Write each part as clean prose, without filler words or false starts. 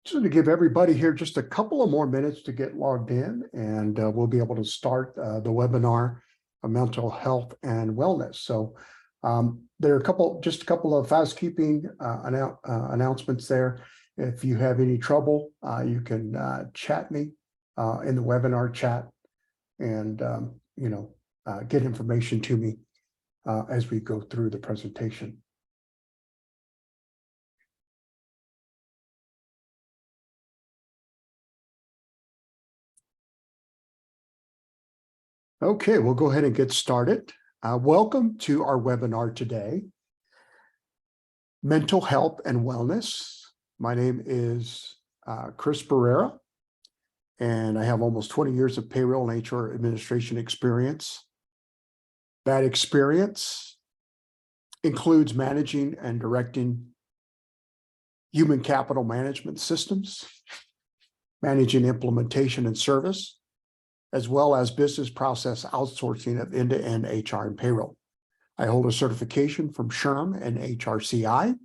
So to give everybody here just a couple of more minutes to get logged in, and we'll be able to start the webinar on mental health and wellness. So there are just a couple of housekeeping announcements there. If you have any trouble, you can chat me in the webinar chat and get information to me as we go through the presentation. Okay, we'll go ahead and get started. Welcome to our webinar today, Mental Health and Wellness. My name is Chris Barrera, and I have almost 20 years of payroll and HR administration experience. That experience includes managing and directing human capital management systems, managing implementation and service, as well as business process outsourcing of end-to-end HR and payroll. I hold a certification from SHRM and HRCI,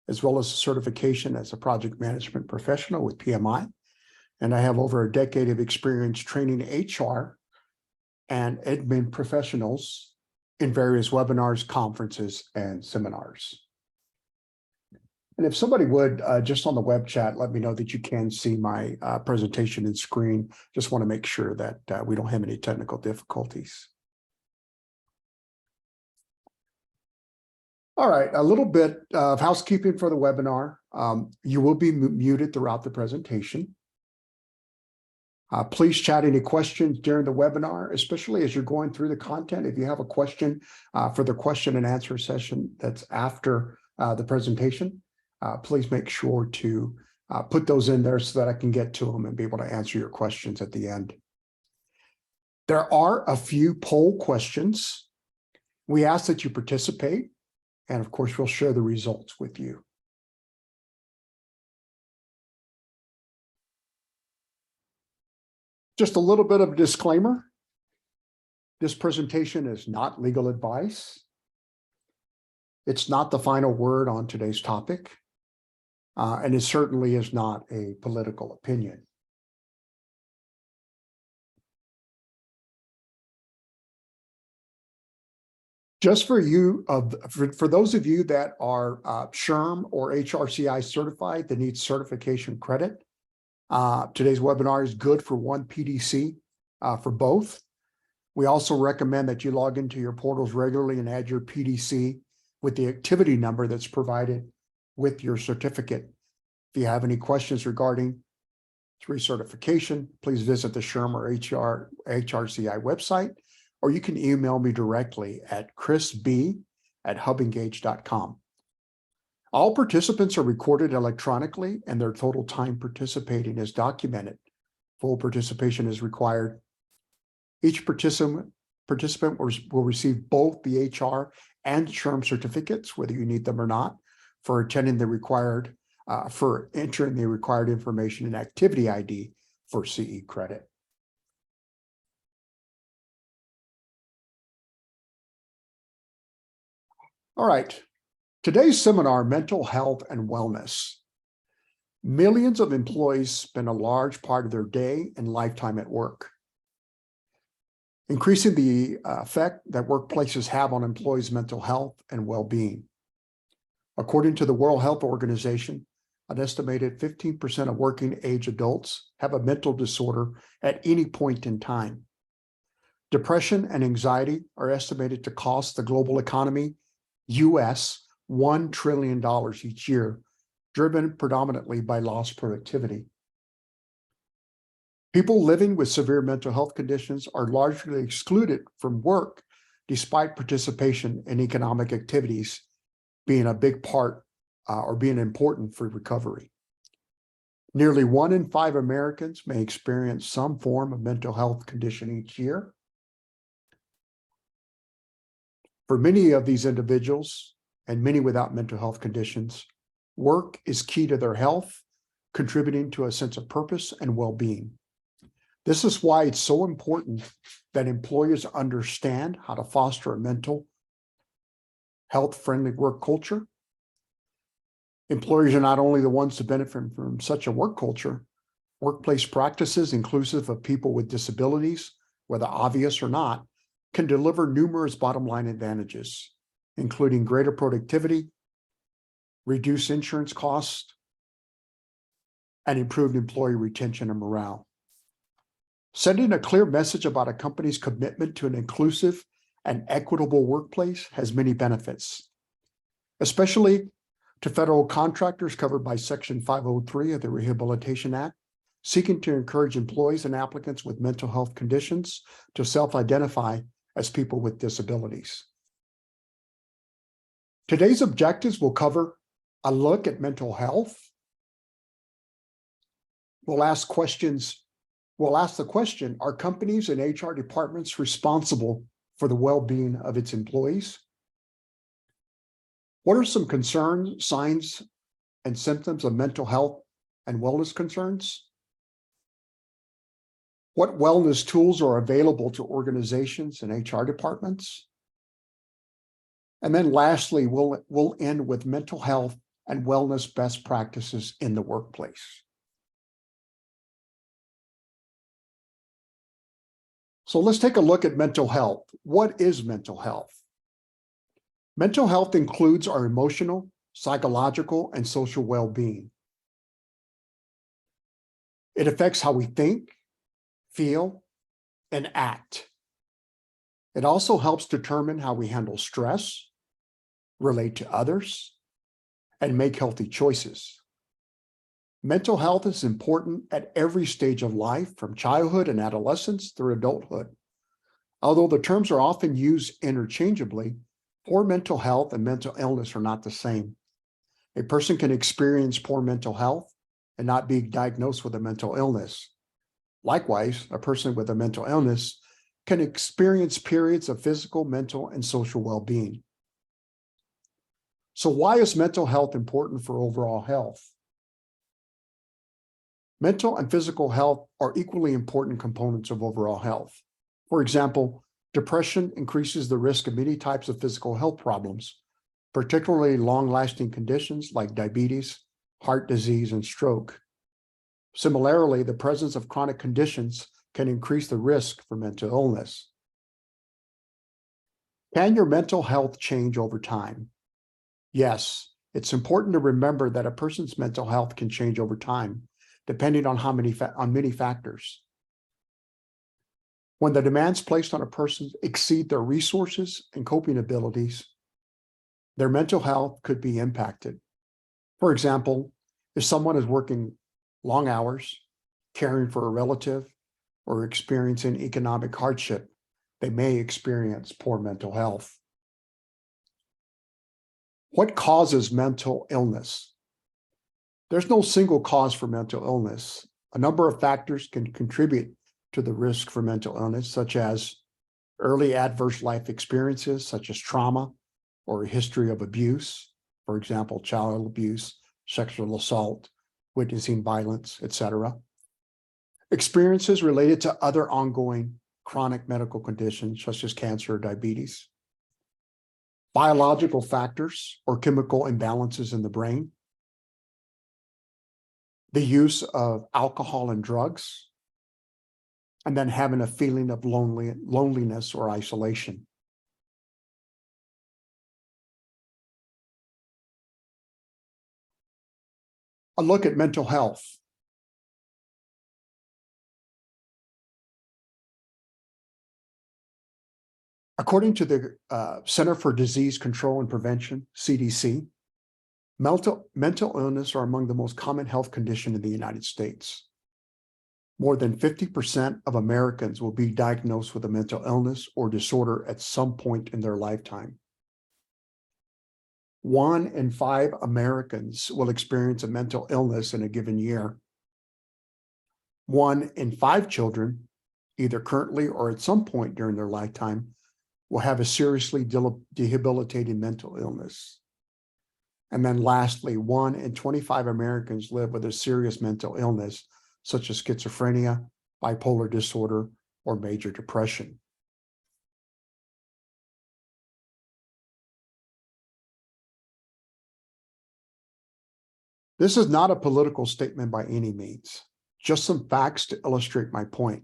as well as a certification as a project management professional with PMI. And I have over a decade of experience training HR and admin professionals in various webinars, conferences, and seminars. And if somebody would, just on the web chat, let me know that you can see my presentation and screen. Just want to make sure that we don't have any technical difficulties. All right, a little bit of housekeeping for the webinar. You will be muted throughout the presentation. Please chat any questions during the webinar, especially as you're going through the content. If you have a question for the question and answer session that's after the presentation, please make sure to put those in there so that I can get to them and be able to answer your questions at the end. There are a few poll questions. We ask that you participate, and of course, we'll share the results with you. Just a little bit of a disclaimer. This presentation is not legal advice. It's not the final word on today's topic. And it certainly is not a political opinion. Just for you, for those of you that are SHRM or HRCI certified that need certification credit, today's webinar is good for one PDC for both. We also recommend that you log into your portals regularly and add your PDC with the activity number that's provided with your certificate. If you have any questions regarding recertification, please visit the SHRM or HRCI website, or you can email me directly at chrisb@hubengage.com. All participants are recorded electronically and their total time participating is documented. Full participation is required. Each participant will receive both the HR and SHRM certificates, whether you need them or not, for attending the required, for entering the required information and activity ID for CE credit. All right, today's seminar, Mental Health and Wellness. Millions of employees spend a large part of their day and lifetime at work. Increasing the effect that workplaces have on employees' mental health and well-being. According to the World Health Organization, an estimated 15% of working age adults have a mental disorder at any point in time. Depression and anxiety are estimated to cost the global economy, US, $1 trillion each year, driven predominantly by lost productivity. People living with severe mental health conditions are largely excluded from work despite participation in economic activities being a big part or being important for recovery. Nearly 1 in 5 Americans may experience some form of mental health condition each year. For many of these individuals, and many without mental health conditions, work is key to their health, contributing to a sense of purpose and well-being. This is why it's so important that employers understand how to foster a mental health-friendly work culture. Employers are not only the ones to benefit from such a work culture, workplace practices inclusive of people with disabilities, whether obvious or not, can deliver numerous bottom line advantages, including greater productivity, reduced insurance costs, and improved employee retention and morale. Sending a clear message about a company's commitment to an inclusive and equitable workplace has many benefits, especially to federal contractors covered by Section 503 of the Rehabilitation Act, seeking to encourage employees and applicants with mental health conditions to self-identify as people with disabilities. Today's objectives will cover a look at mental health. We'll ask the question, are companies and HR departments responsible for the well-being of its employees? What are some concerns, signs, and symptoms of mental health and wellness concerns? What wellness tools are available to organizations and HR departments? And then lastly, we'll end with mental health and wellness best practices in the workplace. So let's take a look at mental health. What is mental health? Mental health includes our emotional, psychological, and social well-being. It affects how we think, feel, and act. It also helps determine how we handle stress, relate to others, and make healthy choices. Mental health is important at every stage of life, from childhood and adolescence through adulthood. Although the terms are often used interchangeably, poor mental health and mental illness are not the same. A person can experience poor mental health and not be diagnosed with a mental illness. Likewise, a person with a mental illness can experience periods of physical, mental, and social well-being. So why is mental health important for overall health? Mental and physical health are equally important components of overall health. For example, depression increases the risk of many types of physical health problems, particularly long-lasting conditions like diabetes, heart disease, and stroke. Similarly, the presence of chronic conditions can increase the risk for mental illness. Can your mental health change over time? Yes, it's important to remember that a person's mental health can change over time, depending on many factors. When the demands placed on a person exceed their resources and coping abilities, their mental health could be impacted. For example, if someone is working long hours, caring for a relative, or experiencing economic hardship, they may experience poor mental health. What causes mental illness? There's no single cause for mental illness. A number of factors can contribute to the risk for mental illness, such as early adverse life experiences, such as trauma or a history of abuse, for example, child abuse, sexual assault, witnessing violence, etc. Experiences related to other ongoing chronic medical conditions, such as cancer or diabetes. Biological factors or chemical imbalances in the brain. The use of alcohol and drugs. And then having a feeling of loneliness or isolation. A look at mental health. According to the Center for Disease Control and Prevention, CDC, mental illness are among the most common health conditions in the United States. More than 50% of Americans will be diagnosed with a mental illness or disorder at some point in their lifetime. 1 in 5 Americans will experience a mental illness in a given year. 1 in 5 children, either currently or at some point during their lifetime, will have a seriously debilitating mental illness. And then lastly, 1 in 25 Americans live with a serious mental illness, such as schizophrenia, bipolar disorder, or major depression. This is not a political statement by any means, just some facts to illustrate my point.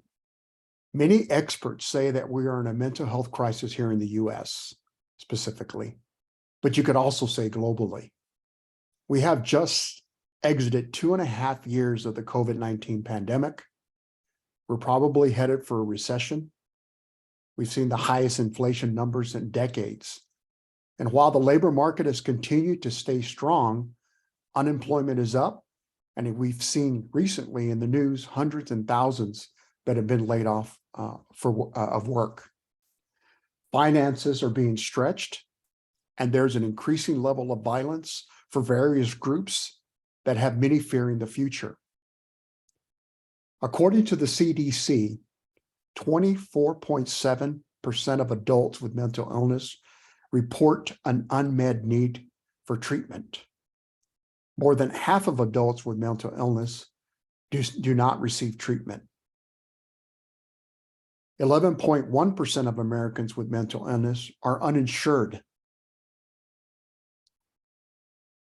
Many experts say that we are in a mental health crisis here in the US specifically, but you could also say globally. We have just exited 2.5 years of the COVID-19 pandemic. We're probably headed for a recession. We've seen the highest inflation numbers in decades. And while the labor market has continued to stay strong, unemployment is up. And we've seen recently in the news hundreds and thousands that have been laid off of work. Finances are being stretched, and there's an increasing level of violence for various groups that have many fearing the future. According to the CDC, 24.7% of adults with mental illness report an unmet need for treatment. More than half of adults with mental illness do not receive treatment. 11.1% of Americans with mental illness are uninsured.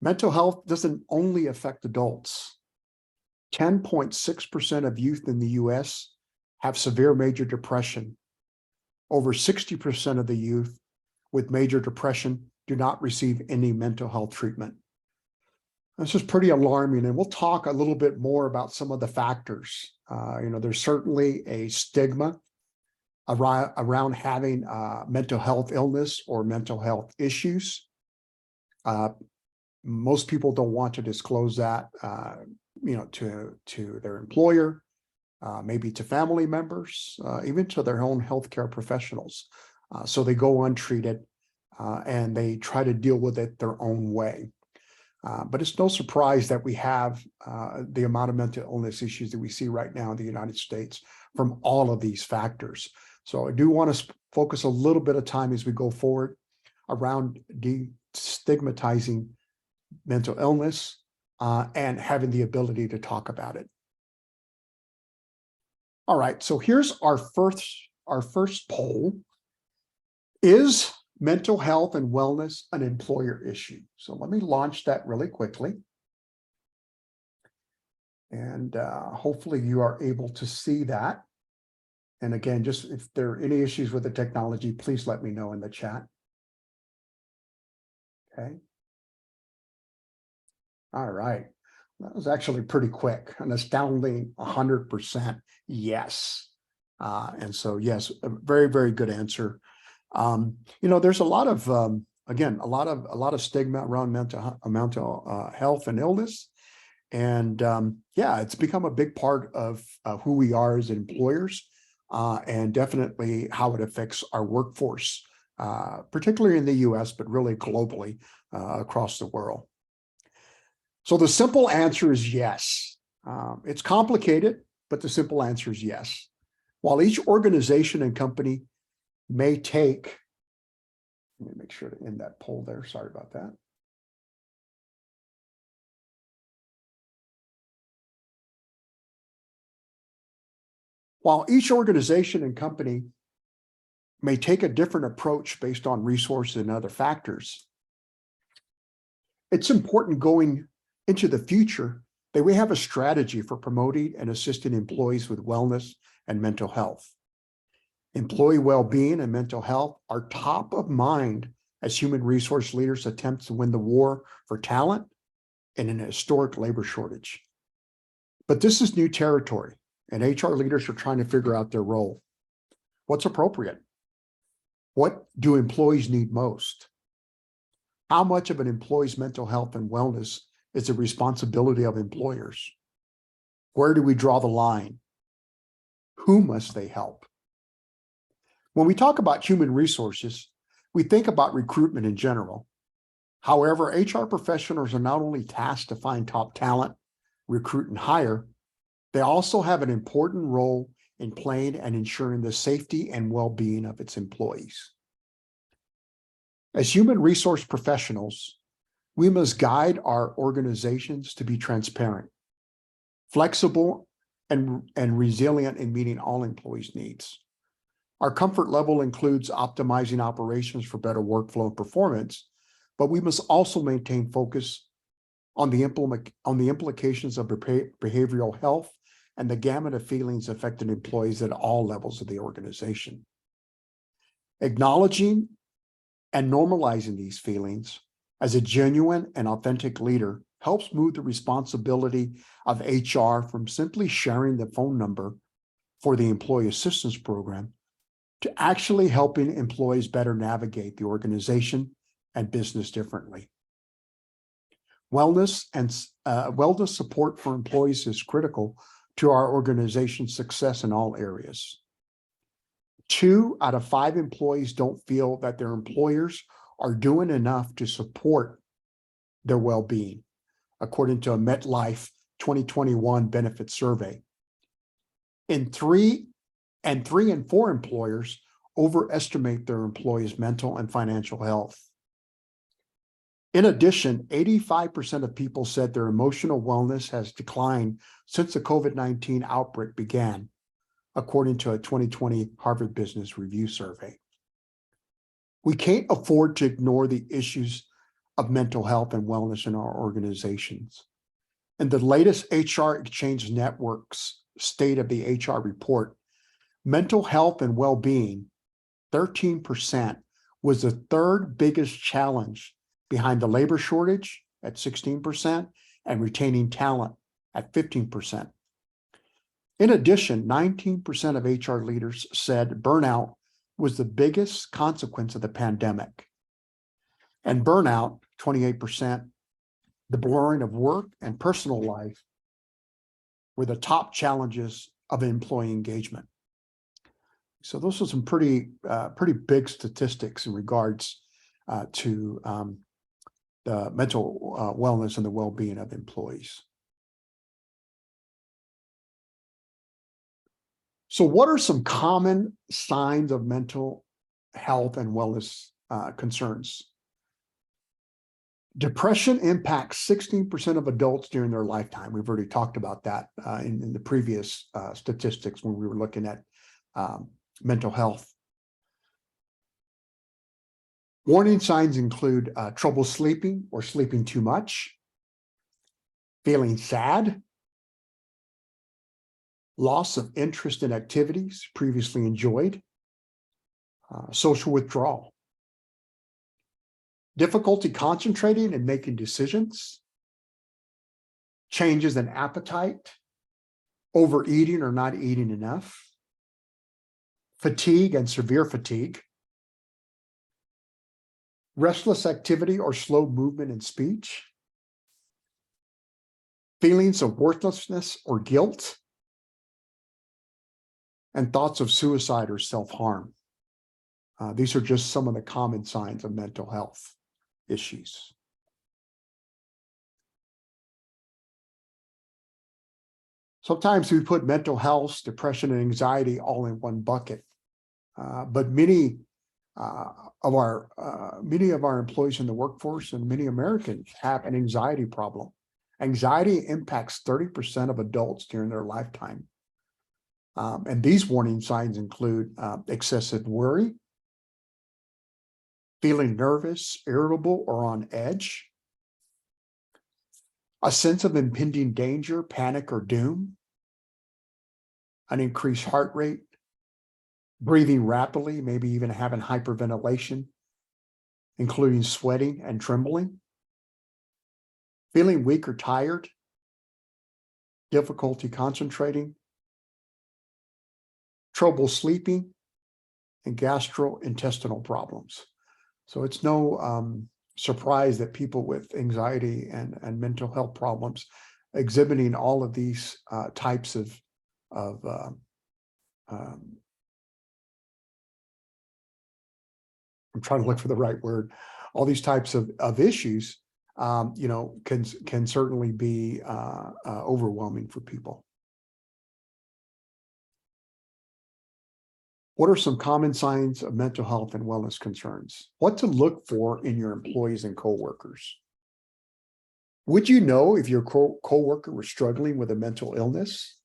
Mental health doesn't only affect adults. 10.6% of youth in the US have severe major depression. Over 60% of the youth with major depression do not receive any mental health treatment. This is pretty alarming, and we'll talk a little bit more about some of the factors. There's certainly a stigma around having mental health illness or mental health issues. Most people don't want to disclose that, to their employer, maybe to family members, even to their own healthcare professionals. So they go untreated and they try to deal with it their own way. But it's no surprise that we have the amount of mental illness issues that we see right now in the United States from all of these factors. So I do want to focus a little bit of time as we go forward around destigmatizing mental illness and having the ability to talk about it. All right, so here's our first poll. Is mental health and wellness an employer issue? So let me launch that really quickly. And hopefully you are able to see that. And again, just if there are any issues with the technology, please let me know in the chat. Okay. All right. That was actually pretty quick, an astounding 100% yes. And so, yes, a very, very good answer. There's a lot of, again, a lot of stigma around mental health and illness. And yeah, it's become a big part of who we are as employers, and definitely how it affects our workforce, particularly in the US, but really globally across the world. So the simple answer is yes. It's complicated, but the simple answer is yes. While each organization and company may take, let me make sure to end that poll there. Sorry about that. While each organization and company may take a different approach based on resources and other factors, it's important going into the future that we have a strategy for promoting and assisting employees with wellness and mental health. Employee well-being and mental health are top of mind as human resource leaders attempt to win the war for talent in an historic labor shortage. But this is new territory, and HR leaders are trying to figure out their role. What's appropriate? What do employees need most? How much of an employee's mental health and wellness is the responsibility of employers? Where do we draw the line? Who must they help? When we talk about human resources, we think about recruitment in general. However, HR professionals are not only tasked to find top talent, recruit and hire, they also have an important role in playing and ensuring the safety and well-being of its employees. As human resource professionals, we must guide our organizations to be transparent, flexible, and resilient in meeting all employees' needs. Our comfort level includes optimizing operations for better workflow and performance, but we must also maintain focus on the implications of behavioral health and the gamut of feelings affecting employees at all levels of the organization. Acknowledging and normalizing these feelings as a genuine and authentic leader helps move the responsibility of HR from simply sharing the phone number for the employee assistance program to actually helping employees better navigate the organization and business differently. Wellness support for employees is critical to our organization's success in all areas. 2 out of 5 employees don't feel that their employers are doing enough to support their well-being, according to a MetLife 2021 benefit survey. And 3 and 4 employers overestimate their employees' mental and financial health. In addition, 85% of people said their emotional wellness has declined since the COVID-19 outbreak began, according to a 2020 Harvard Business Review survey. We can't afford to ignore the issues of mental health and wellness in our organizations. In the latest HR Exchange Network's State of the HR report, mental health and well-being, 13%, was the 3rd biggest challenge behind the labor shortage at 16% and retaining talent at 15%. In addition, 19% of HR leaders said burnout was the biggest consequence of the pandemic. And burnout, 28%, the blurring of work and personal life were the top challenges of employee engagement. So those are some pretty big statistics in regards to the mental wellness and the well-being of employees. So what are some common signs of mental health and wellness concerns? Depression impacts 16% of adults during their lifetime. We've already talked about that in the previous statistics when we were looking at mental health. Warning signs include trouble sleeping or sleeping too much, feeling sad, loss of interest in activities previously enjoyed, social withdrawal, difficulty concentrating and making decisions, changes in appetite, overeating or not eating enough, fatigue and severe fatigue, restless activity or slow movement in speech, feelings of worthlessness or guilt, and thoughts of suicide or self-harm. These are just some of the common signs of mental health issues. Sometimes we put mental health, depression, and anxiety all in one bucket, but many of our employees in the workforce and many Americans have an anxiety problem. Anxiety impacts 30% of adults during their lifetime. And these warning signs include excessive worry, feeling nervous, irritable, or on edge, a sense of impending danger, panic, or doom, an increased heart rate, breathing rapidly, maybe even having hyperventilation, including sweating and trembling, feeling weak or tired, difficulty concentrating, trouble sleeping, and gastrointestinal problems. So it's no surprise that people with anxiety and mental health problems exhibiting all of these types of I'm trying to look for the right word, all these types of issues, can certainly be overwhelming for people. What are some common signs of mental health and wellness concerns? What to look for in your employees and coworkers? Would you know if your coworker was struggling with a mental illness?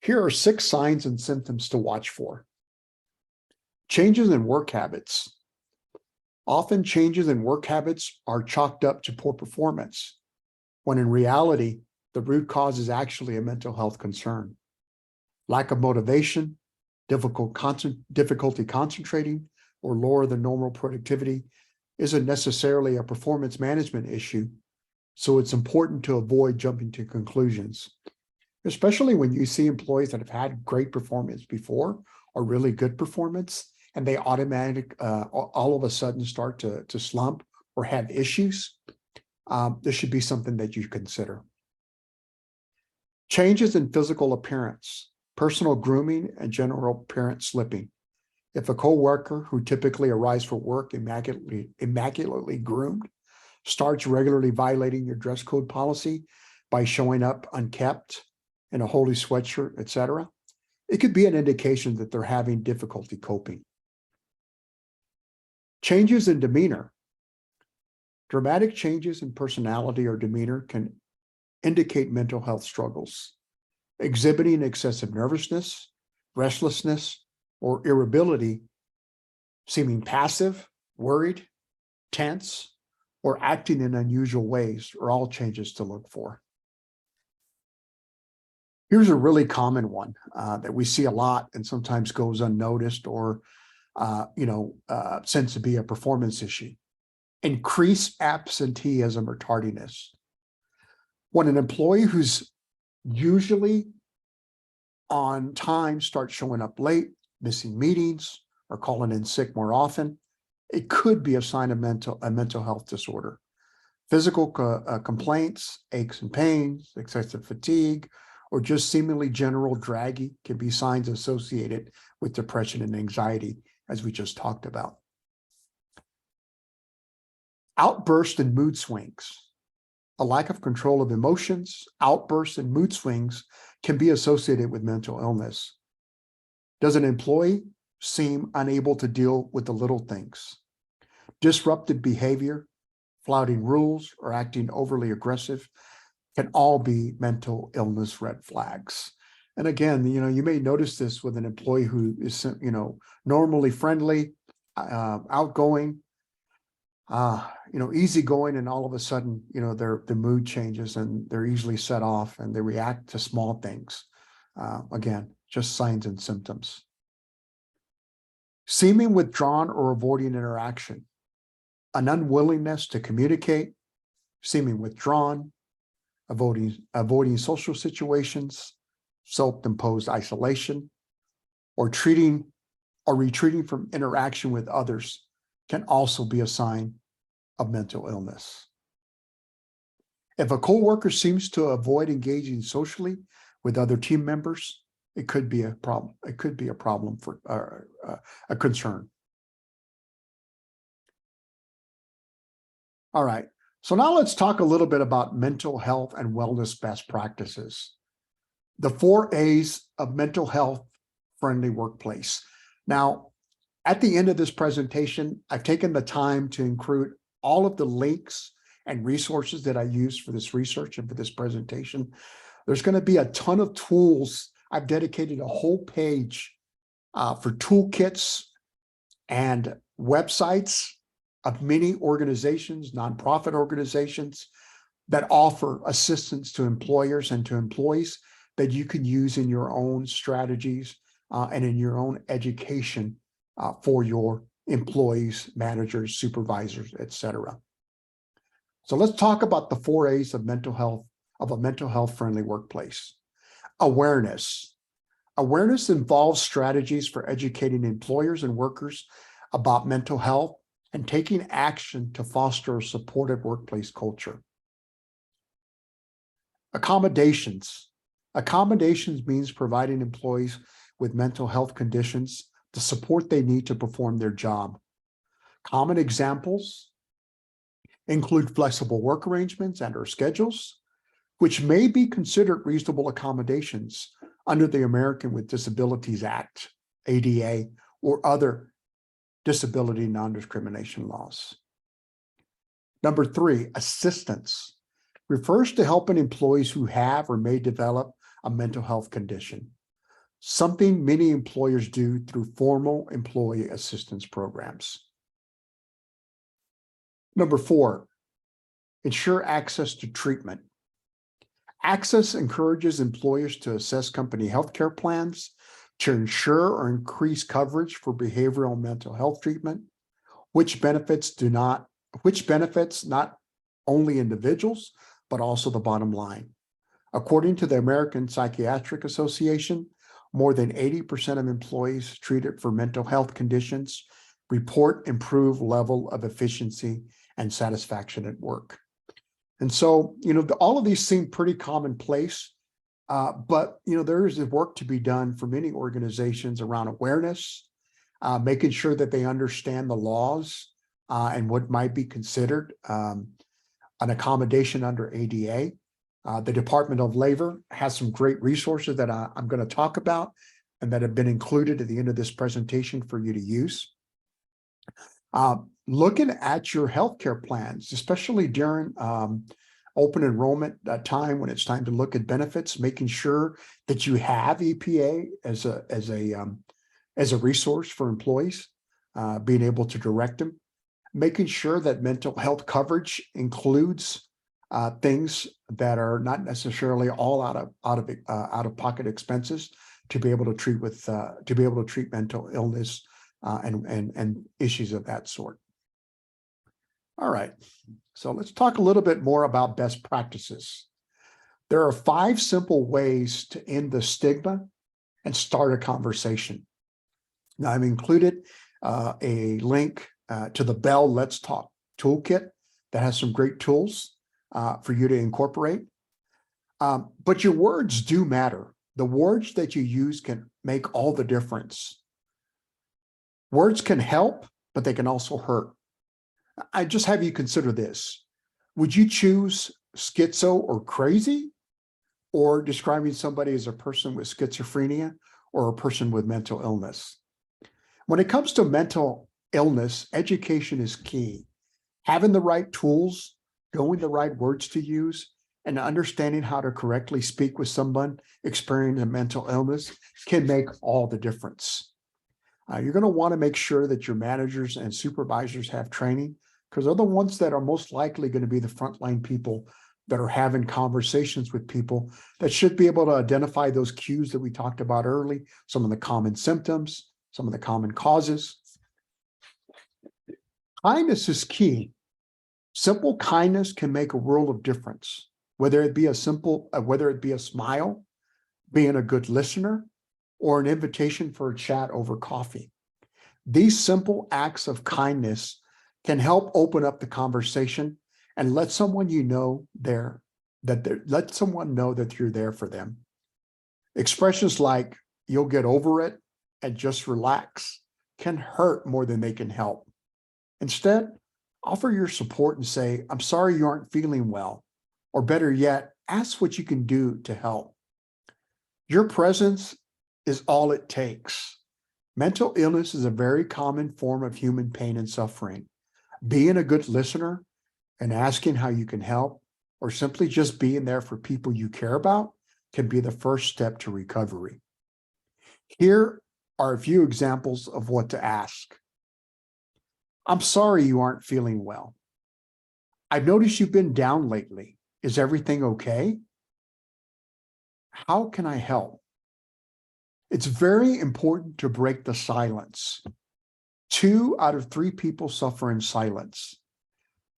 Here are 6 signs and symptoms to watch for. Changes in work habits. Often changes in work habits are chalked up to poor performance. when in reality, the root cause is actually a mental health concern. Lack of motivation, difficulty concentrating, or lower than normal productivity isn't necessarily a performance management issue, so it's important to avoid jumping to conclusions, especially when you see employees that have had great performance before or really good performance, and they all of a sudden start to slump or have issues. This should be something that you consider. Changes in physical appearance, personal grooming, and general appearance slipping. If a coworker who typically arrives for work immaculately groomed starts regularly violating your dress code policy by showing up unkept in a holey sweatshirt, etc., it could be an indication that they're having difficulty coping. Changes in demeanor. Dramatic changes in personality or demeanor can indicate mental health struggles. Exhibiting excessive nervousness, restlessness, or irritability, seeming passive, worried, tense, or acting in unusual ways are all changes to look for. Here's a really common one that we see a lot and sometimes goes unnoticed or sense to be a performance issue. Increased absenteeism or tardiness. When an employee who's usually on time starts showing up late, missing meetings, or calling in sick more often, it could be a sign of a mental health disorder. Physical complaints, aches and pains, excessive fatigue, or just seemingly general draggy can be signs associated with depression and anxiety, as we just talked about. Outbursts and mood swings. A lack of control of emotions, outbursts, and mood swings can be associated with mental illness. Does an employee seem unable to deal with the little things? Disruptive behavior, flouting rules, or acting overly aggressive can all be mental illness red flags. And again, you may notice this with an employee who is, normally friendly, outgoing, easygoing, and all of a sudden, their mood changes and they're easily set off and they react to small things. Again, just signs and symptoms. Seeming withdrawn or avoiding interaction, an unwillingness to communicate, seeming withdrawn, avoiding social situations, self-imposed isolation, or retreating from interaction with others can also be a sign of mental illness. If a coworker seems to avoid engaging socially with other team members, it could be a problem. It could be a problem for a concern. All right. So now let's talk a little bit about mental health and wellness best practices. The 4 A's of mental health friendly workplace. Now, at the end of this presentation, I've taken the time to include all of the links and resources that I used for this research and for this presentation. There's going to be a ton of tools. I've dedicated a whole page for toolkits and websites of many organizations, nonprofit organizations that offer assistance to employers and to employees that you can use in your own strategies and in your own education for your employees, managers, supervisors, etc. So let's talk about the 4 A's of mental health, of a mental health friendly workplace. Awareness. Awareness involves strategies for educating employers and workers about mental health and taking action to foster a supportive workplace culture. Accommodations. Accommodations means providing employees with mental health conditions the support they need to perform their job. Common examples include flexible work arrangements and or schedules, which may be considered reasonable accommodations under the American with Disabilities Act, ADA, or other disability non-discrimination laws. Number 3, assistance refers to helping employees who have or may develop a mental health condition, something many employers do through formal employee assistance programs. Number 4, ensure access to treatment. Access encourages employers to assess company healthcare plans to ensure or increase coverage for behavioral and mental health treatment, which benefits not only individuals, but also the bottom line. According to the American Psychiatric Association, more than 80% of employees treated for mental health conditions report improved level of efficiency and satisfaction at work. And so, all of these seem pretty commonplace, but, there is work to be done for many organizations around awareness, making sure that they understand the laws and what might be considered an accommodation under ADA. The Department of Labor has some great resources that I'm going to talk about and that have been included at the end of this presentation for you to use. Looking at your healthcare plans, especially during open enrollment time when it's time to look at benefits, making sure that you have EPA as a resource for employees, being able to direct them, making sure that mental health coverage includes things that are not necessarily all out of pocket expenses to be able to treat mental illness and issues of that sort. All right, so let's talk a little bit more about best practices. There are 5 simple ways to end the stigma and start a conversation. Now, I've included a link to the Bell Let's Talk toolkit that has some great tools for you to incorporate. But your words do matter. The words that you use can make all the difference. Words can help, but they can also hurt. I just have you consider this. Would you choose schizo or crazy, or describing somebody as a person with schizophrenia or a person with mental illness? When it comes to mental illness, education is key. Having the right tools, knowing the right words to use, and understanding how to correctly speak with someone experiencing a mental illness can make all the difference. You're going to want to make sure that your managers and supervisors have training, because they're the ones that are most likely going to be the frontline people that are having conversations with people that should be able to identify those cues that we talked about early, some of the common symptoms, some of the common causes. Kindness is key. Simple kindness can make a world of difference, whether it be a smile, being a good listener, or an invitation for a chat over coffee. These simple acts of kindness can help open up the conversation and let someone know that you're there for them. Expressions like "you'll get over it" and "just relax" can hurt more than they can help. Instead, offer your support and say, "I'm sorry you aren't feeling well," or better yet, ask what you can do to help. Your presence is all it takes. Mental illness is a very common form of human pain and suffering. Being a good listener and asking how you can help, or simply just being there for people you care about, can be the first step to recovery. Here are a few examples of what to ask. "I'm sorry you aren't feeling well. I've noticed you've been down lately. Is everything okay? How can I help?" It's very important to break the silence. 2 out of 3 people suffer in silence.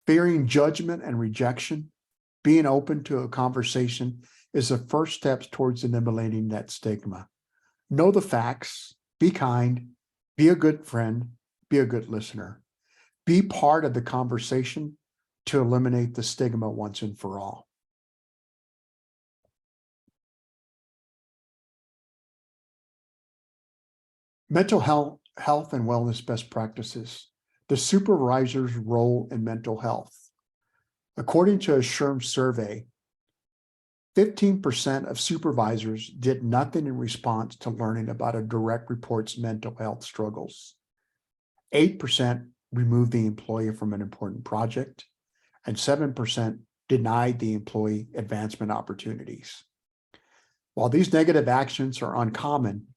Fearing judgment and rejection, being open to a conversation is the first steps towards eliminating that stigma. Know the facts, be kind, be a good friend, be a good listener. Be part of the conversation to eliminate the stigma once and for all. Mental health and wellness best practices. The supervisor's role in mental health. According to a SHRM survey, 15% of supervisors did nothing in response to learning about a direct report's mental health struggles. 8% removed the employee from an important project, and 7% denied the employee advancement opportunities. While these negative actions are uncommon,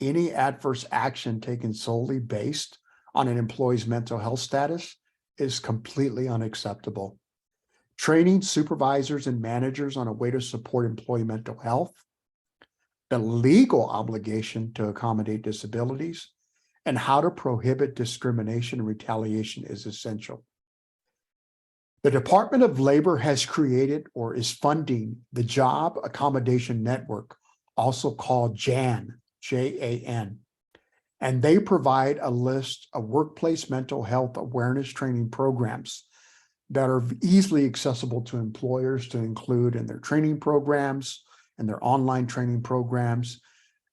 any adverse action taken solely based on an employee's mental health status is completely unacceptable. training supervisors and managers on a way to support employee mental health, the legal obligation to accommodate disabilities, and how to prohibit discrimination and retaliation is essential. The Department of Labor has created or is funding the Job Accommodation Network, also called JAN, J-A-N. And they provide a list of workplace mental health awareness training programs that are easily accessible to employers to include in their training programs and their online training programs,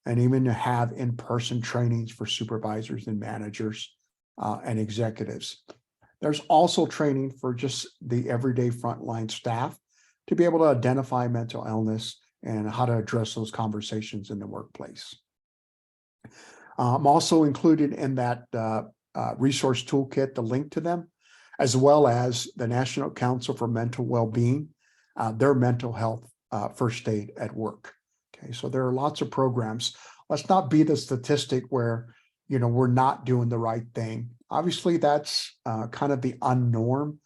and even to have in-person trainings for supervisors and managers and executives. There's also training for just the everyday frontline staff to be able to identify mental illness and how to address those conversations in the workplace. I'm also included in that resource toolkit, the link to them, as well as the National Council for Mental Wellbeing, their mental health first aid at work. Okay, so there are lots of programs. Let's not be the statistic where, you know, we're not doing the right thing. Obviously, that's kind of the unnorm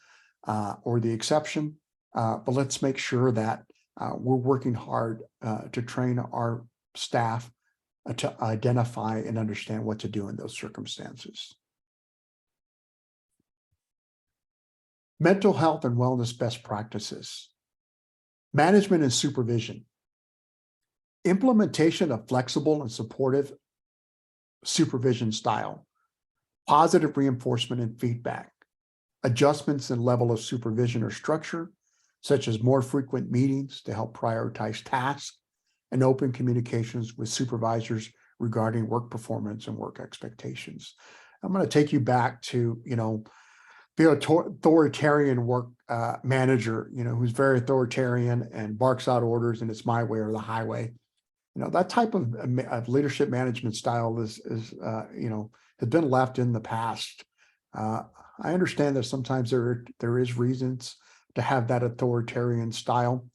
or the exception, but let's make sure that we're working hard to train our staff to identify and understand what to do in those circumstances. Mental health and wellness best practices. Management and supervision. Implementation of flexible and supportive supervision style. Positive reinforcement and feedback. Adjustments in level of supervision or structure, such as more frequent meetings to help prioritize tasks, and open communications with supervisors regarding work performance and work expectations. I'm going to take you back to, you know, the authoritarian work manager, you know, who's very authoritarian and barks out orders and it's my way or the highway. You know, that type of leadership management style is you know, has been left in the past. I understand that sometimes there is reasons to have that authoritarian style,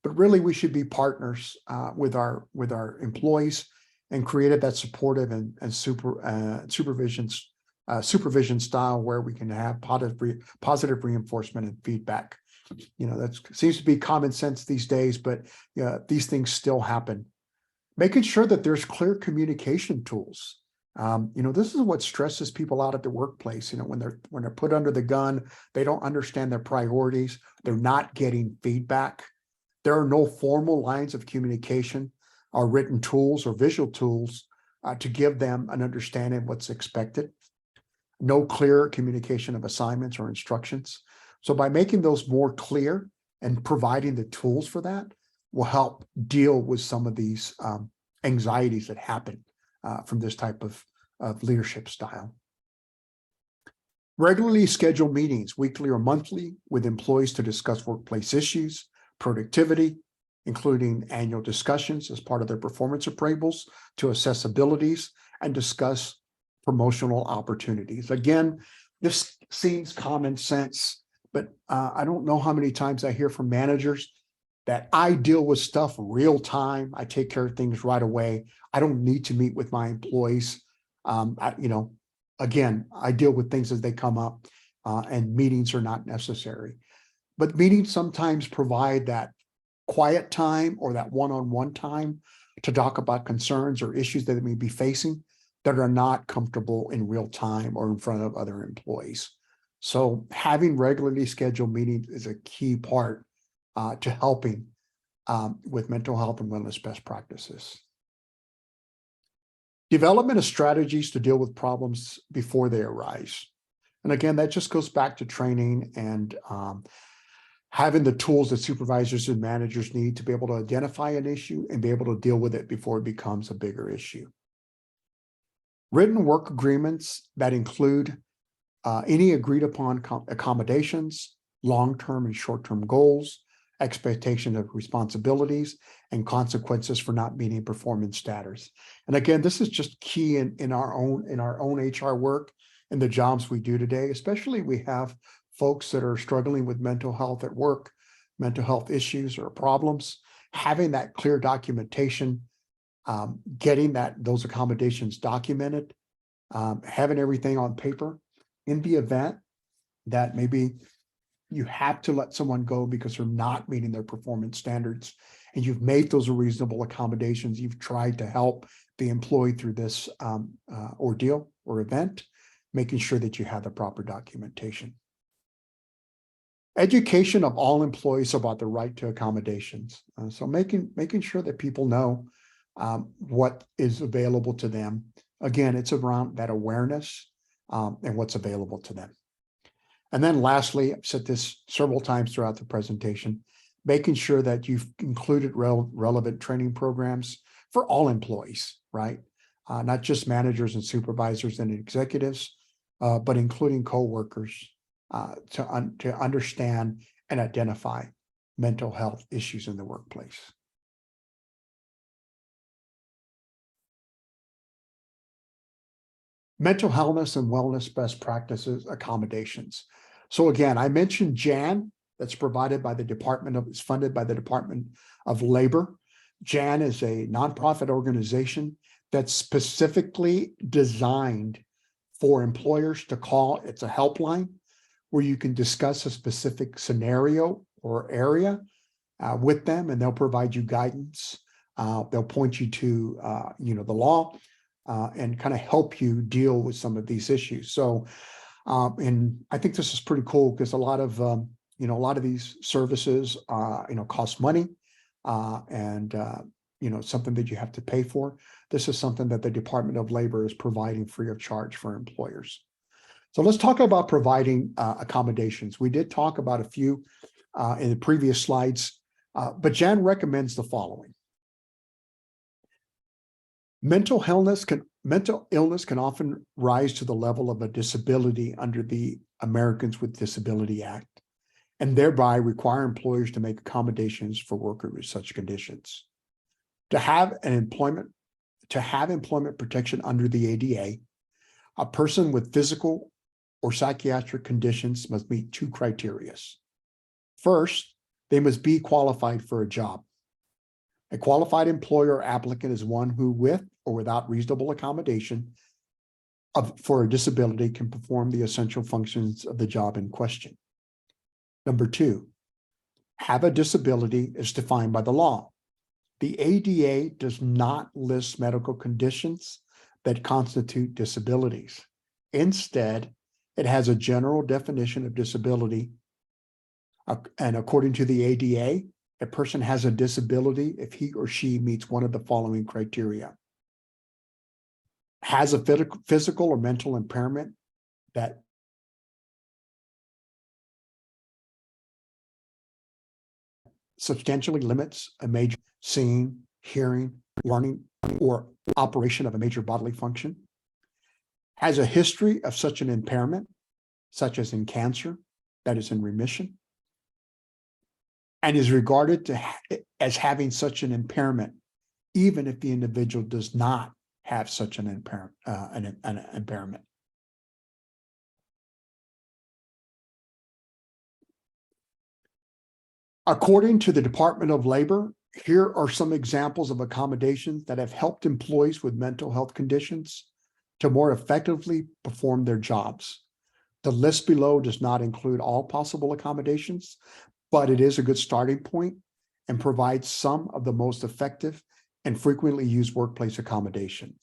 but really we should be partners with our employees and created that supportive and supervision style where we can have positive reinforcement and feedback. You know, that seems to be common sense these days, but these things still happen. Making sure that there's clear communication tools. You know, this is what stresses people out at the workplace. You know, when they're put under the gun, they don't understand their priorities. They're not getting feedback. There are no formal lines of communication or written tools or visual tools to give them an understanding of what's expected. No clear communication of assignments or instructions. So by making those more clear and providing the tools for that will help deal with some of these anxieties that happen from this type of leadership style. Regularly scheduled meetings, weekly or monthly, with employees to discuss workplace issues, productivity, including annual discussions as part of their performance appraisals to assess abilities and discuss promotional opportunities. Again, this seems common sense, but I don't know how many times I hear from managers that I deal with stuff real time. I take care of things right away. I don't need to meet with my employees. You know, again, I deal with things as they come up and meetings are not necessary. But meetings sometimes provide that quiet time or that one-on-one time to talk about concerns or issues that they may be facing that are not comfortable in real time or in front of other employees. So having regularly scheduled meetings is a key part to helping with mental health and wellness best practices. Development of strategies to deal with problems before they arise. And again, that just goes back to training and having the tools that supervisors and managers need to be able to identify an issue and be able to deal with it before it becomes a bigger issue. Written work agreements that include any agreed upon accommodations, long-term and short-term goals, expectation of responsibilities, and consequences for not meeting performance standards. And again, this is just key in our own HR work and the jobs we do today, especially we have folks that are struggling with mental health at work, mental health issues or problems, having that clear documentation, getting those accommodations documented, having everything on paper in the event that maybe you have to let someone go because they're not meeting their performance standards, and you've made those reasonable accommodations. You've tried to help the employee through this ordeal or event, making sure that you have the proper documentation. Education of all employees about the right to accommodations. So making sure that people know what is available to them. Again, it's around that awareness and what's available to them. And then lastly, I've said this several times throughout the presentation, making sure that you've included relevant training programs for all employees, right? Not just managers and supervisors and executives, but including coworkers to understand and identify mental health issues in the workplace. Mental health and wellness best practices accommodations. So again, I mentioned JAN, that's provided by the is funded by the Department of Labor. JAN is a nonprofit organization that's specifically designed for employers to call. It's a helpline where you can discuss a specific scenario or area with them, and they'll provide you guidance. They'll point you to the law and kind of help you deal with some of these issues. So, and I think this is pretty cool because a lot of these services cost money and something that you have to pay for. This is something that the Department of Labor is providing free of charge for employers. So let's talk about providing accommodations. We did talk about a few in the previous slides, but Jan recommends the following. Mental illness can often rise to the level of a disability under the Americans with Disability Act, and thereby require employers to make accommodations for workers with such conditions. To have employment protection under the ADA, a person with physical or psychiatric conditions must meet two criteria. First, they must be qualified for a job. A qualified employer or applicant is one who, with or without reasonable accommodation for a disability, can perform the essential functions of the job in question. Number two, have a disability is defined by the law. The ADA does not list medical conditions that constitute disabilities. Instead, it has a general definition of disability. And according to the ADA, a person has a disability if he or she meets one of the following criteria: has a physical or mental impairment that substantially limits a major seeing, hearing, learning, or operation of a major bodily function, has a history of such an impairment, such as in cancer, that is in remission, and is regarded as having such an impairment, even if the individual does not have such an impairment. According to the Department of Labor, here are some examples of accommodations that have helped employees with mental health conditions to more effectively perform their jobs. The list below does not include all possible accommodations, but it is a good starting point and provides some of the most effective and frequently used workplace accommodations.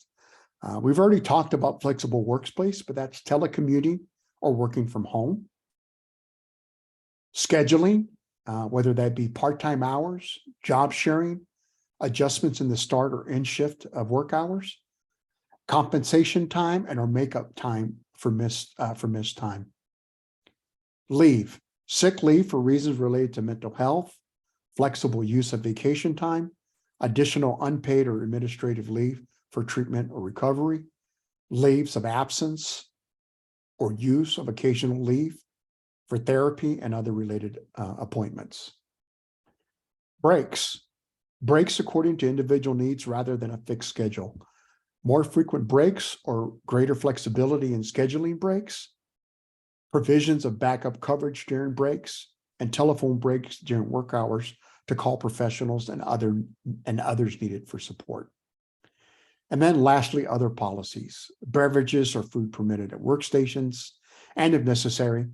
We've already talked about flexible workspace, but that's telecommuting or working from home. Scheduling, whether that be part-time hours, job sharing, adjustments in the start or end shift of work hours, compensation time, and or makeup time for missed time. Leave, sick leave for reasons related to mental health, flexible use of vacation time, additional unpaid or administrative leave for treatment or recovery, leaves of absence or use of occasional leave for therapy and other related appointments. Breaks according to individual needs rather than a fixed schedule. More frequent breaks or greater flexibility in scheduling breaks, provisions of backup coverage during breaks, and telephone breaks during work hours to call professionals and others needed for support. And then lastly, other policies. Beverages or food permitted at workstations, and if necessary,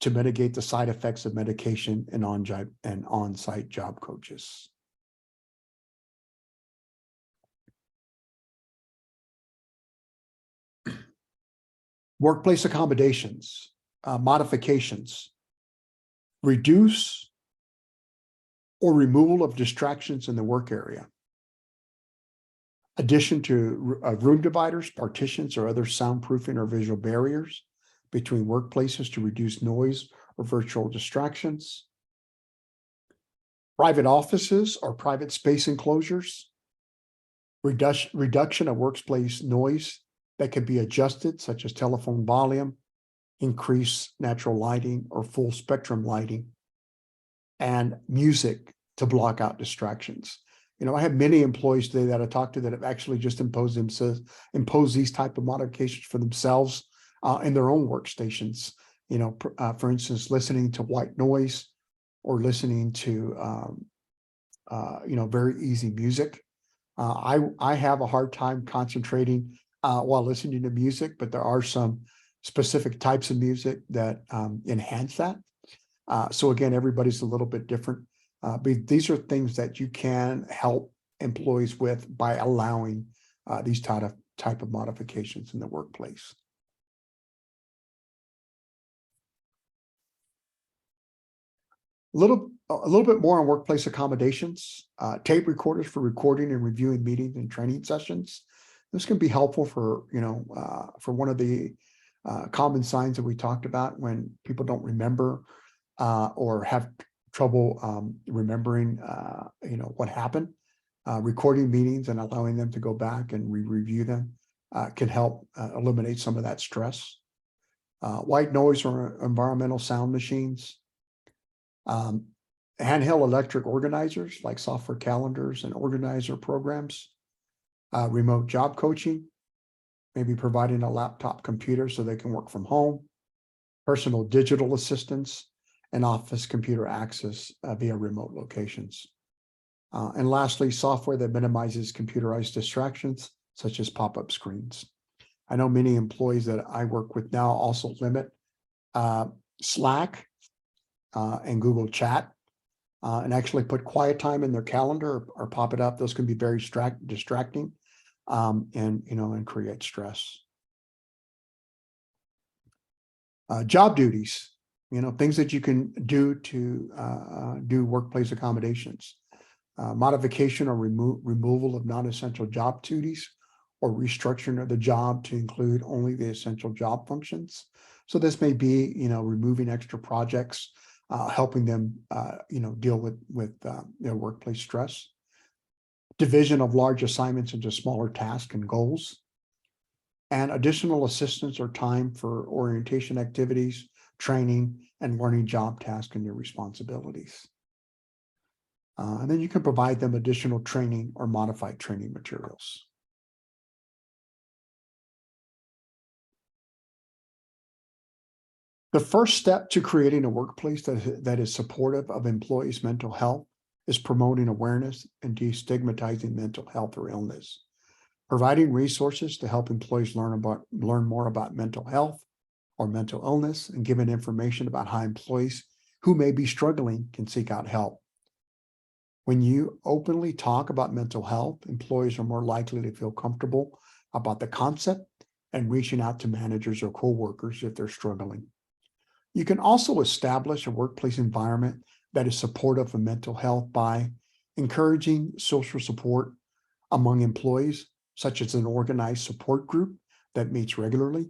to mitigate the side effects of medication and on-site job coaches. Workplace accommodations, modifications, reduce or removal of distractions in the work area. Addition to room dividers, partitions, or other soundproofing or visual barriers between workplaces to reduce noise or virtual distractions. Private offices or private space enclosures. Reduction of workplace noise that can be adjusted, such as telephone volume, increased natural lighting or full spectrum lighting, and music to block out distractions. I have many employees today that I talk to that have actually just imposed these type of modifications for themselves in their own workstations. For instance, listening to white noise or listening to very easy music. I have a hard time concentrating while listening to music, but there are some specific types of music that enhance that. So again, everybody's a little bit different. But these are things that you can help employees with by allowing these type of modifications in the workplace. A little bit more on workplace accommodations. Tape recorders for recording and reviewing meetings and training sessions. This can be helpful for for one of the common signs that we talked about when people don't remember or have trouble remembering what happened. Recording meetings and allowing them to go back and review them can help eliminate some of that stress. White noise or environmental sound machines. Handheld electric organizers like software calendars and organizer programs. Remote job coaching, maybe providing a laptop computer so they can work from home. Personal digital assistants and office computer access via remote locations. And lastly, software that minimizes computerized distractions, such as pop-up screens. I know many employees that I work with now also limit Slack and Google Chat and actually put quiet time in their calendar or pop it up. Those can be very distracting and create stress. Job duties. Things that you can do to do workplace accommodations, modification or removal of non-essential job duties, or restructuring of the job to include only the essential job functions. So this may be, removing extra projects, helping them, deal with their workplace stress. Division of large assignments into smaller tasks and goals, and additional assistance or time for orientation activities, training, and learning job tasks and their responsibilities. And then you can provide them additional training or modified training materials. The first step to creating a workplace that is supportive of employees' mental health is promoting awareness and destigmatizing mental health or illness. Providing resources to help employees learn more about mental health or mental illness, and giving information about how employees who may be struggling can seek out help. When you openly talk about mental health, employees are more likely to feel comfortable about the concept and reaching out to managers or coworkers if they're struggling. You can also establish a workplace environment that is supportive of mental health by encouraging social support among employees, such as an organized support group that meets regularly.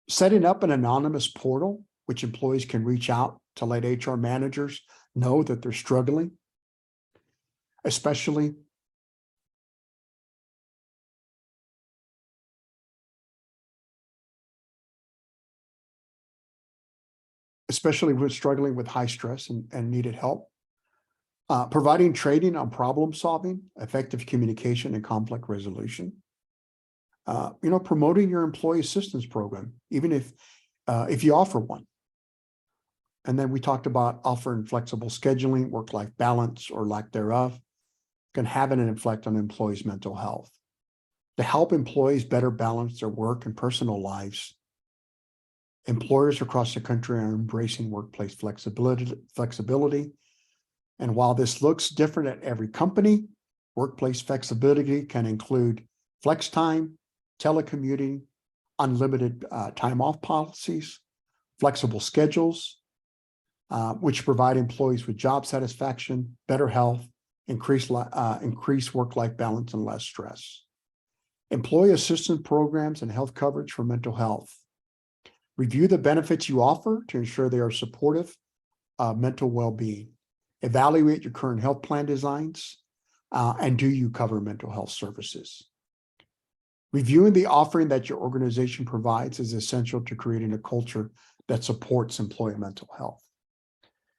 Setting up an anonymous portal, which employees can reach out to let HR managers know that they're struggling, especially when struggling with high stress and needed help. Providing training on problem solving, effective communication, and conflict resolution. Promoting your employee assistance program, even if you offer one. And then we talked about offering flexible scheduling, work-life balance, or lack thereof, can have an effect on employees' mental health. To help employees better balance their work and personal lives, Employers across the country are embracing workplace flexibility. And while this looks different at every company, workplace flexibility can include flex time, telecommuting, unlimited time off policies, flexible schedules, which provide employees with job satisfaction, better health, increased work-life balance, and less stress. Employee assistance programs and health coverage for mental health. Review the benefits you offer to ensure they are supportive of mental well-being. Evaluate your current health plan designs, and do you cover mental health services? Reviewing the offering that your organization provides is essential to creating a culture that supports employee mental health.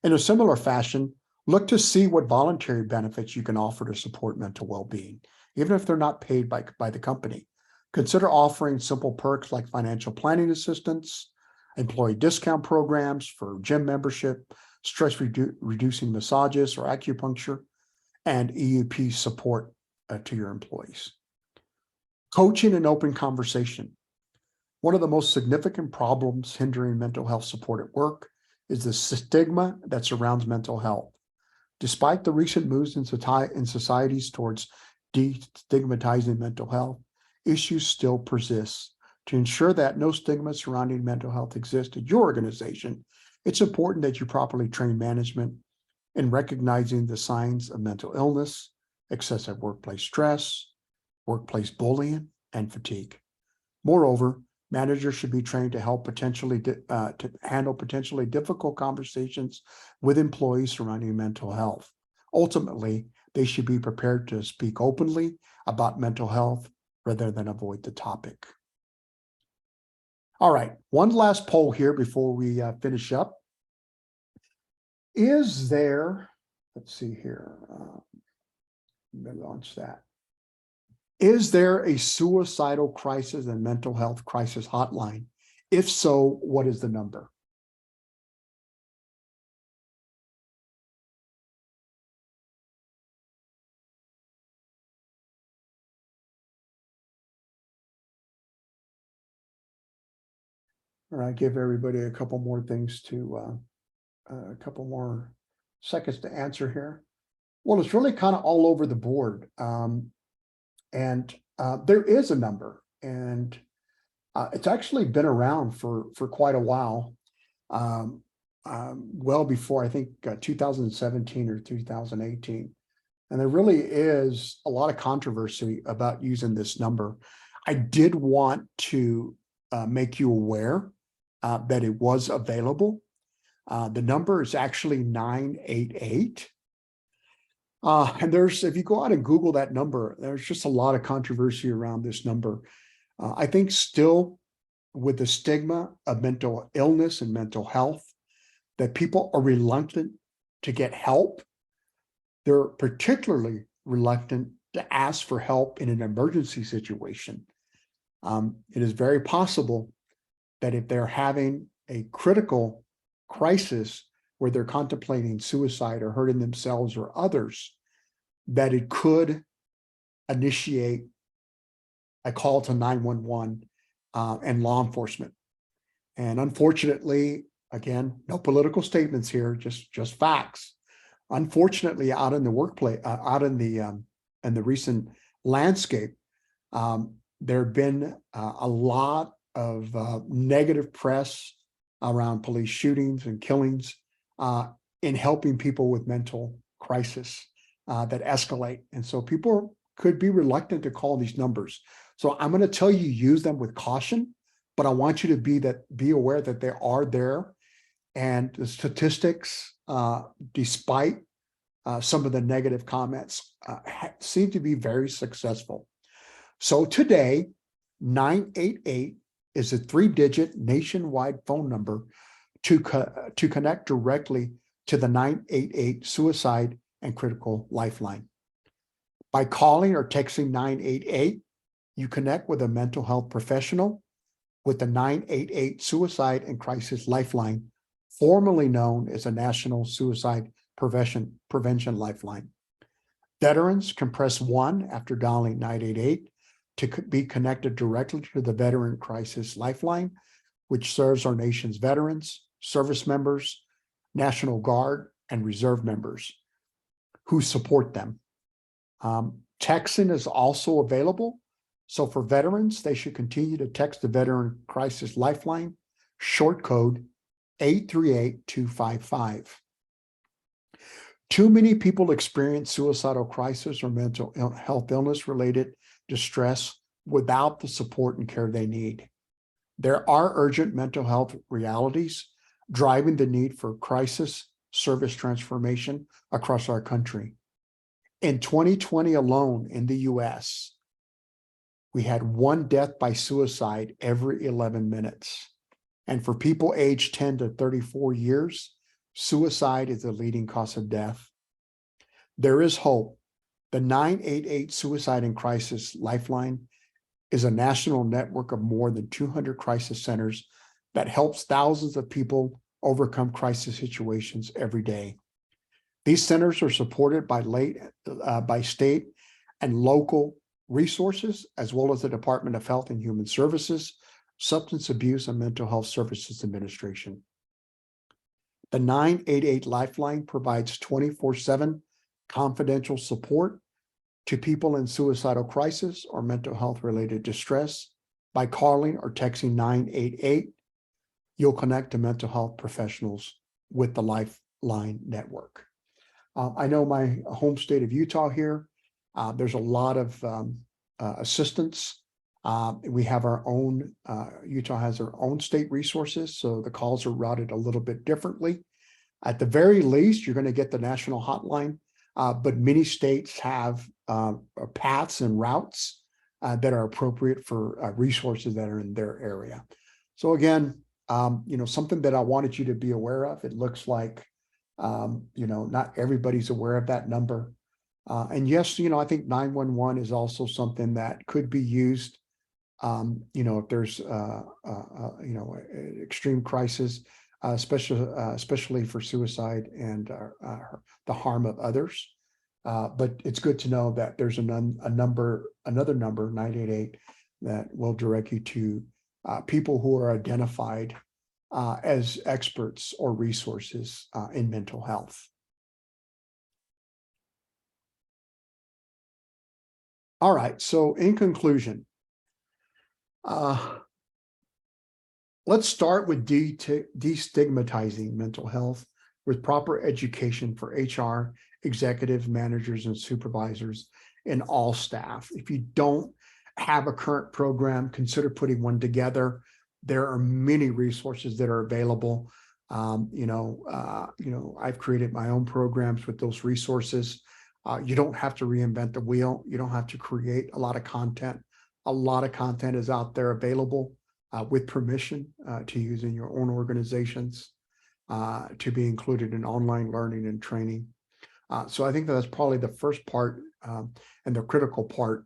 In a similar fashion, look to see what voluntary benefits you can offer to support mental well-being, even if they're not paid by the company. Consider offering simple perks like financial planning assistance, employee discount programs for gym membership, stress-reducing massages or acupuncture, and EUP support to your employees. Coaching and open conversation. One of the most significant problems hindering mental health support at work is the stigma that surrounds mental health. Despite the recent moves in societies towards destigmatizing mental health, issues still persist. To ensure that no stigma surrounding mental health exists at your organization, it's important that you properly train management in recognizing the signs of mental illness, excessive workplace stress, workplace bullying, and fatigue. Moreover, managers should be trained to help to handle potentially difficult conversations with employees surrounding mental health. Ultimately, they should be prepared to speak openly about mental health rather than avoid the topic. All right, one last poll here before we finish up. Is there, let's see here, let me launch that. Is there a suicidal crisis and mental health crisis hotline? If so, what is the number? All right, give everybody a couple more things to, a couple more seconds to answer here. Well, it's really kind of all over the board. And there is a number, and it's actually been around for quite a while, well before, I think, 2017 or 2018. And there really is a lot of controversy about using this number. I did want to make you aware that it was available. The number is actually 988. And if you go out and Google that number, there's just a lot of controversy around this number. I think still with the stigma of mental illness and mental health, that people are reluctant to get help. They're particularly reluctant to ask for help in an emergency situation. It is very possible that if they're having a critical crisis where they're contemplating suicide or hurting themselves or others, that it could initiate a call to 911 and law enforcement. And unfortunately, again, no political statements here, just facts. Unfortunately, out in the workplace, out in the recent landscape, there have been a lot of negative press around police shootings and killings in helping people with mental crisis that escalate. And so people could be reluctant to call these numbers. So I'm going to tell you, use them with caution, but I want you to be aware that they are there. And the statistics, despite some of the negative comments, seem to be very successful. So today, 988 is a 3-digit nationwide phone number to connect directly to the 988 Suicide and Critical Lifeline. By calling or texting 988, you connect with a mental health professional with the 988 Suicide and Crisis Lifeline, formerly known as the National Suicide Prevention Lifeline. Veterans can press 1 after dialing 988 to be connected directly to the Veteran Crisis Lifeline, which serves our nation's veterans, service members, National Guard, and reserve members who support them. Texting is also available. So for veterans, they should continue to text the Veteran Crisis Lifeline, short code 838255. Too many people experience suicidal crisis or mental health illness related distress without the support and care they need. There are urgent mental health realities driving the need for crisis service transformation across our country. In 2020 alone in the US, we had one death by suicide every 11 minutes. And for people aged 10 to 34 years, suicide is the leading cause of death. There is hope. The 988 Suicide and Crisis Lifeline is a national network of more than 200 crisis centers that helps thousands of people overcome crisis situations every day. These centers are supported by state and local resources, as well as the Department of Health and Human Services, Substance Abuse and Mental Health Services Administration. The 988 Lifeline provides 24/7 confidential support to people in suicidal crisis or mental health related distress. By calling or texting 988, you'll connect to mental health professionals with the Lifeline network. I know my home state of Utah here, there's a lot of assistance. We have our own, Utah has their own state resources, so the calls are routed a little bit differently. At the very least, you're going to get the national hotline, but many states have paths and routes that are appropriate for resources that are in their area. So again, something that I wanted you to be aware of. It looks like, not everybody's aware of that number. And yes, I think 911 is also something that could be used, if there's, extreme crisis, especially for suicide and the harm of others. But it's good to know that there's another number, 988, that will direct you to people who are identified as experts or resources in mental health. All right, so in conclusion, let's start with destigmatizing mental health with proper education for HR, executives, managers, and supervisors, and all staff. If you don't have a current program, consider putting one together. There are many resources that are available. I've created my own programs with those resources. You don't have to reinvent the wheel. You don't have to create a lot of content. A lot of content is out there available with permission to use in your own organizations, to be included in online learning and training. So I think that's probably the first part and the critical part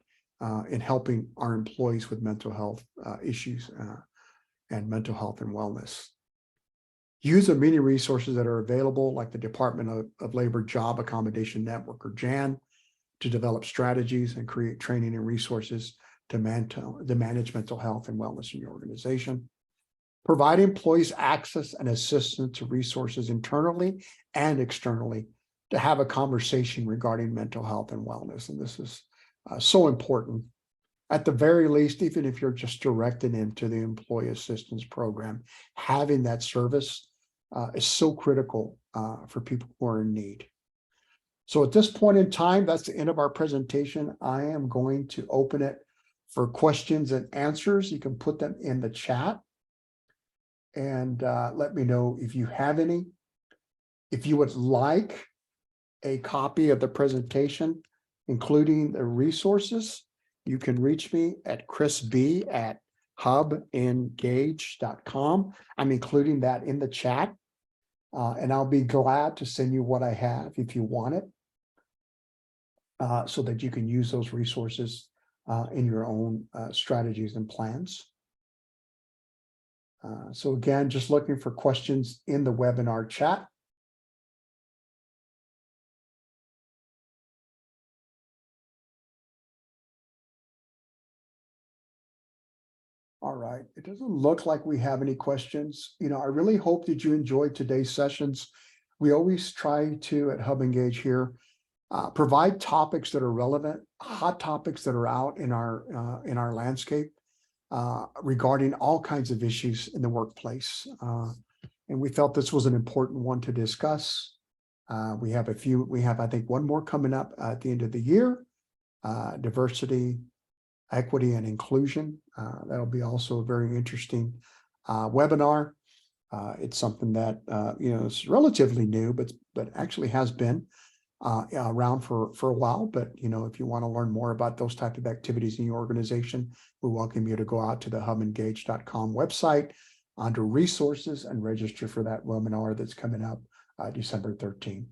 in helping our employees with mental health issues and mental health and wellness. Use the many resources that are available, like the Department of Labor Job Accommodation Network, or JAN, to develop strategies and create training and resources to manage mental health and wellness in your organization. Provide employees access and assistance to resources internally and externally to have a conversation regarding mental health and wellness. And this is so important. At the very least, even if you're just directing them to the employee assistance program, having that service is so critical for people who are in need. So at this point in time, that's the end of our presentation. I am going to open it for questions and answers. You can put them in the chat and let me know if you have any. If you would like a copy of the presentation, including the resources, you can reach me at chrisb@hubengage.com. I'm including that in the chat, and I'll be glad to send you what I have if you want it, so that you can use those resources in your own strategies and plans. So again, just looking for questions in the webinar chat. All right. It doesn't look like we have any questions. I really hope that you enjoyed today's sessions. We always try to, at Hub Engage here, provide topics that are relevant, hot topics that are out in our landscape regarding all kinds of issues in the workplace. And we felt this was an important one to discuss. We have, I think, one more coming up at the end of the year, diversity, equity, and inclusion. That'll be also a very interesting webinar. It's something that, is relatively new, but actually has been around for a while. But, if you want to learn more about those type of activities in your organization, we welcome you to go out to the hubengage.com website under resources and register for that webinar that's coming up December 13th.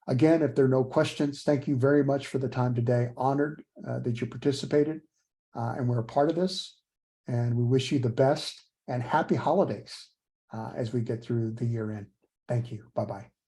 Again, if there are no questions, thank you very much for the time today. Honored that you participated and we're a part of this. And we wish you the best and happy holidays as we get through the year end. Thank you. Bye-bye.